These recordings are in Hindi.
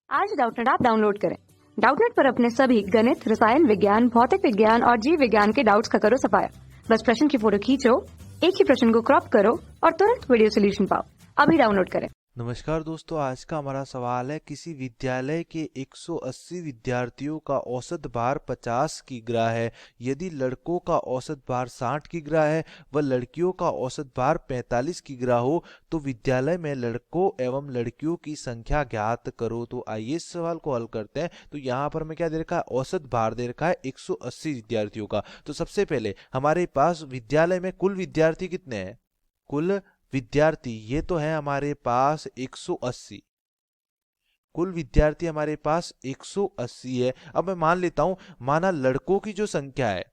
आज डाउटनेट ऐप डाउनलोड करें। डाउटनेट पर अपने सभी गणित, रसायन विज्ञान, भौतिक विज्ञान और जीव विज्ञान के डाउट्स का करो सफाया। बस प्रश्न की फोटो खींचो, एक ही प्रश्न को क्रॉप करो और तुरंत वीडियो सोल्यूशन पाओ। अभी डाउनलोड करें। नमस्कार दोस्तों, आज का हमारा सवाल है किसी विद्यालय के 180 विद्यार्थियों का औसत भार 50 किग्रा है। यदि लड़कों का औसत भार 60 किग्रा है व लड़कियों का औसत भार 45 किग्रा हो तो विद्यालय में लड़कों एवं लड़कियों की संख्या ज्ञात करो। तो आइए इस सवाल को हल करते हैं। तो यहाँ पर हमें क्या दे रखा है, औसत भार दे रखा है 180 विद्यार्थियों का। तो सबसे पहले हमारे पास विद्यालय में कुल विद्यार्थी कितने हैं, कुल विद्यार्थी ये तो है हमारे पास 180। कुल विद्यार्थी हमारे पास 180 है। अब मैं मान लेता हूं, माना लड़कों की जो संख्या है,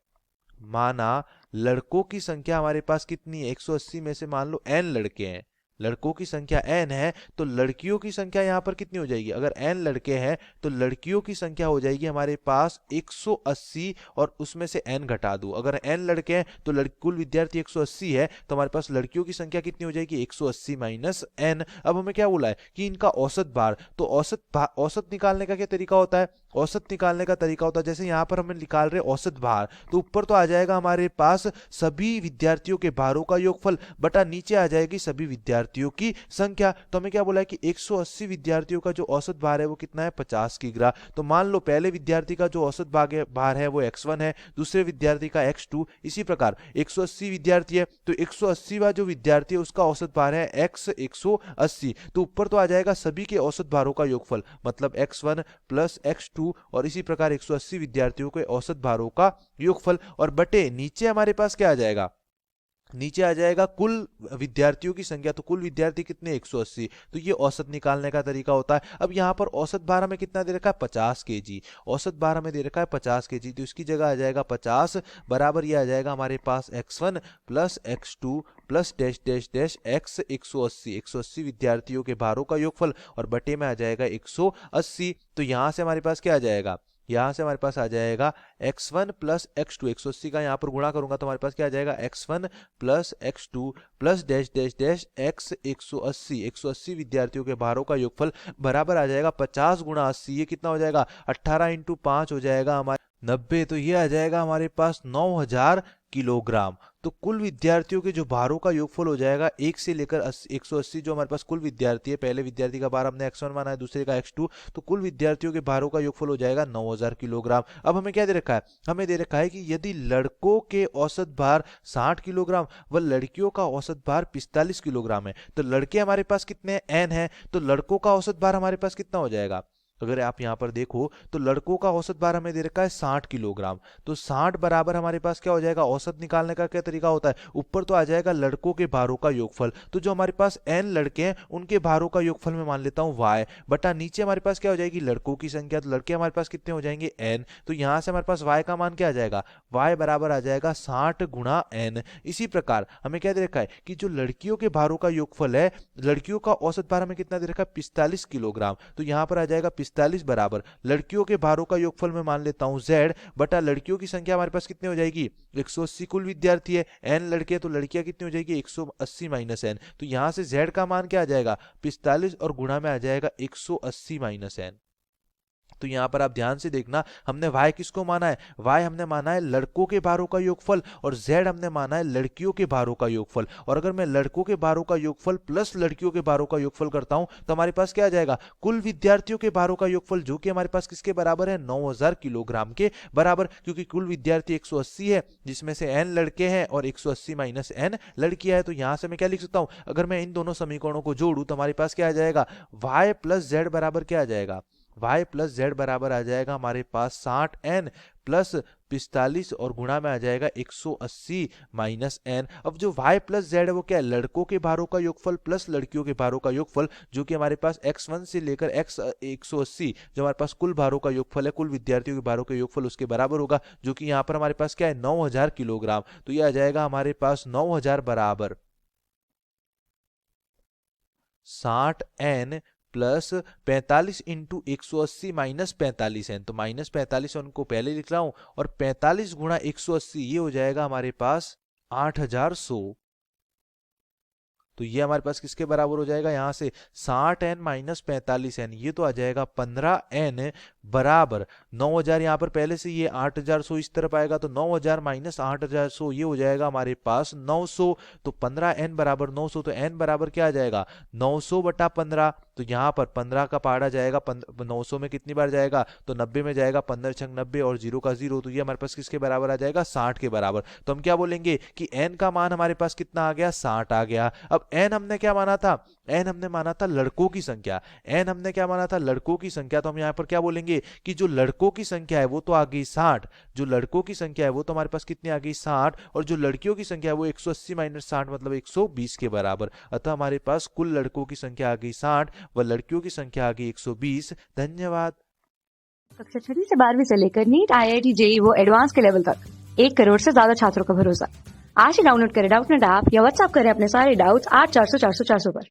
माना लड़कों की संख्या हमारे पास कितनी है, 180 में से मान लो n लड़के हैं, लड़कों की संख्या n है, तो लड़कियों की संख्या यहां पर कितनी हो जाएगी, अगर n लड़के हैं तो लड़कियों की संख्या हो जाएगी हमारे पास 180 और उसमें से n घटा दो। अगर n लड़के हैं तो कुल विद्यार्थी 180 है, तो हमारे पास लड़कियों की संख्या कितनी हो जाएगी, 180 माइनस n। अब हमें क्या बोला है कि इनका औसत भार, तो औसत निकालने का क्या तरीका होता है, औसत निकालने का तरीका होता है जैसे यहां पर हमें निकाल रहे औसत भार, तो ऊपर तो आ जाएगा हमारे पास सभी विद्यार्थियों के भारों का योगफल बटा नीचे आ जाएगी सभी विद्यार्थियों की संख्या। तो हमें क्या बोला है कि 180 विद्यार्थियों का जो औसत भार है वो कितना है, 50 किग्रा। तो मान लो पहले विद्यार्थी का जो औसत भार है वो x1 है, दूसरे विद्यार्थी का x2। इसी प्रकार 180 विद्यार्थी है तो 180वां जो विद्यार्थी है उसका औसत भार है x 180। तो ऊपर तो आ जाएगा सभी के औसत भारों का योगफल, मतलब x1 प्लस x2 और इसी प्रकार 180 विद्यार्थियों के औसत भारों का योगफल, और बटे नीचे हमारे पास क्या आ जाएगा, नीचे आ जाएगा कुल विद्यार्थियों की संख्या। तो कुल विद्यार्थी कितने, 180। तो ये औसत निकालने का तरीका होता है। अब यहाँ पर औसत भार हमें कितना दे रखा है, 50 केजी। औसत भार हमें दे रखा है 50 केजी, तो इसकी जगह आ जाएगा 50 बराबर ये आ जाएगा हमारे पास x1 plus x2 plus dash dash dash x 180। 180 विद्यार्थियों के भारों का योगफल और बटे में आ जाएगा 180। तो यहाँ से हमारे पास क्या आ जाएगा, यहां से हमारे पास आ जाएगा x1 प्लस x2। 180 का यहां पर गुणा करूंगा तो हमारे पास क्या आ जाएगा, x1 plus x2 plus dash dash dash x 180। 180 विद्यार्थियों के भारों का योगफल बराबर आ जाएगा 50 गुणा 80। ये कितना हो जाएगा, 18 इंटू 5 हो जाएगा हमारे 90। तो ये आ जाएगा हमारे पास 9000 किलोग्राम। तो कुल विद्यार्थियों के जो भारों का योगफल हो जाएगा 1 से लेकर 180, जो हमारे पास कुल विद्यार्थी है, पहले विद्यार्थी का भार हमने x1 माना है, दूसरे का x2, तो कुल विद्यार्थियों के भारों का योगफल हो जाएगा 9000 किलोग्राम। अब हमें क्या दे रखा है, हमें दे रखा है कि यदि लड़कों के औसत भार 60 किलोग्राम व लड़कियों का औसत भार 45 किलोग्राम है, तो लड़के हमारे पास कितने n है, तो लड़कों का औसत भार हमारे पास कितना हो जाएगा, अगर आप यहां पर देखो तो लड़कों का औसत भार हमें दे रखा है 60 किलोग्राम। तो 60 बराबर हमारे पास क्या हो जाएगा, औसत निकालने का क्या तरीका होता है, ऊपर तो आ जाएगा लड़कों के भारों का योगफल, तो जो हमारे पास n लड़के हैं उनके भारों का योगफल में मान लेता हूं y बटा नीचे हमारे पास क्या हो जाएगी, लड़कों की संख्या, तो लड़के हमारे पास कितने हो जाएंगे n। तो यहां से हमारे पास y का मान क्या आ जाएगा, y बराबर आ जाएगा 60 गुणा n। इसी प्रकार हमें क्या दे रखा है कि जो लड़कियों के भारों का योगफल है, लड़कियों का औसत भार हमें कितना दे रखा है, 45 किलोग्राम। तो यहां पर आ जाएगा 45 बराबर लड़कियों के भारों का योगफल में मान लेता हूं z बटा लड़कियों की संख्या हमारे पास कितनी हो जाएगी, 180। कुल विद्यार्थी है, n लड़के, तो लड़कियां कितनी हो जाएगी, 180 माइनस n। तो यहां से z का मान क्या आ जाएगा, 45 और गुणा में आ जाएगा 180 माइनस n। तो यहां पर आप ध्यान से देखना, हमने y किसको माना है, y हमने माना है लड़कों के भारों का योगफल और z हमने माना है लड़कियों के भारों का योगफल। और अगर मैं लड़कों के भारों का योगफल प्लस लड़कियों के भारों का योगफल करता हूं तो हमारे पास क्या आ जाएगा, कुल विद्यार्थियों के भारों का योगफल, जो कि हमारे पास किसके बराबर है, 9000 किलोग्राम के बराबर, क्योंकि कुल विद्यार्थी 180 है जिसमें से n लड़के हैं और 180 माइनस n लड़कियां है। तो यहां से मैं क्या लिख सकता हूं, अगर मैं इन दोनों समीकरणों को जोड़ू तो हमारे पास क्या आ जाएगा, y प्लस z बराबर क्या आ जाएगा, y प्लस जेड बराबर आ जाएगा हमारे पास 60n प्लस 45 और गुणा में आ जाएगा 180 माइनस n। अब जो y प्लस जेड है वो क्या है, लड़कों के भारों का योगफल प्लस लड़कियों के भारों का योगफल, जो कि हमारे पास x1 से लेकर x 180 जो हमारे पास कुल भारों का योगफल है, कुल विद्यार्थियों के भारों का योगफल उसके बराबर होगा, जो कि यहाँ पर हमारे पास क्या है, 9000 किलोग्राम। तो ये आ जाएगा हमारे पास 9000 बराबर 60n प्लस 45 इंटू 180 माइनस 45 है, तो माइनस 45 उनको पहले लिख रहा हूं, और 45 गुणा 180 ये हो जाएगा हमारे पास 8100 तो ये हमारे पास किसके बराबर हो जाएगा, यहाँ से 60n माइनस 45n, ये तो आ जाएगा 15n बराबर 9000, यहाँ पर पहले से ये 8100 इस तरफ आएगा, तो 9000 माइनस 8100 ये हो जाएगा हमारे पास 900। तो 15n बराबर 900, तो n बराबर क्या आ जाएगा 900 बटा 15। तो यहाँ पर 15 का पहाड़ा जाएगा 900 में कितनी बार जाएगा, तो 90 में जाएगा, 15 छंग 90 और 0 का 0, तो ये हमारे पास किसके बराबर आ जाएगा 60 के बराबर। तो हम क्या बोलेंगे कि n का मान हमारे पास कितना आ गया 60 आ गया। अब n हमने क्या माना था, n हमने माना था लड़कों की संख्या, n हमने क्या माना था लड़कों की संख्या, तो हम यहाँ पर क्या बोलेंगे कि जो लड़कों की संख्या है वो तो आ गई 60, जो लड़कों की संख्या है वो तो हमारे पास कितनी आ गई 60, और जो लड़कियों की संख्या है वो 180 माइनस 60 मतलब 120 के बराबर। अतः हमारे पास कुल लड़कों की संख्या आ गई 60 व लड़कियों की संख्या आ गई 120। धन्यवाद। कक्षा 6वीं से 12वीं से लेकर नीट, IIT, JEE वो एडवांस के लेवल तक 1 करोड़ से ज्यादा छात्रों का भरोसा। आज ही डाउनलोड करें डाउटनेट ऐप या व्हाट्सएप करें अपने सारे डाउट्स 8400 400 400 पर।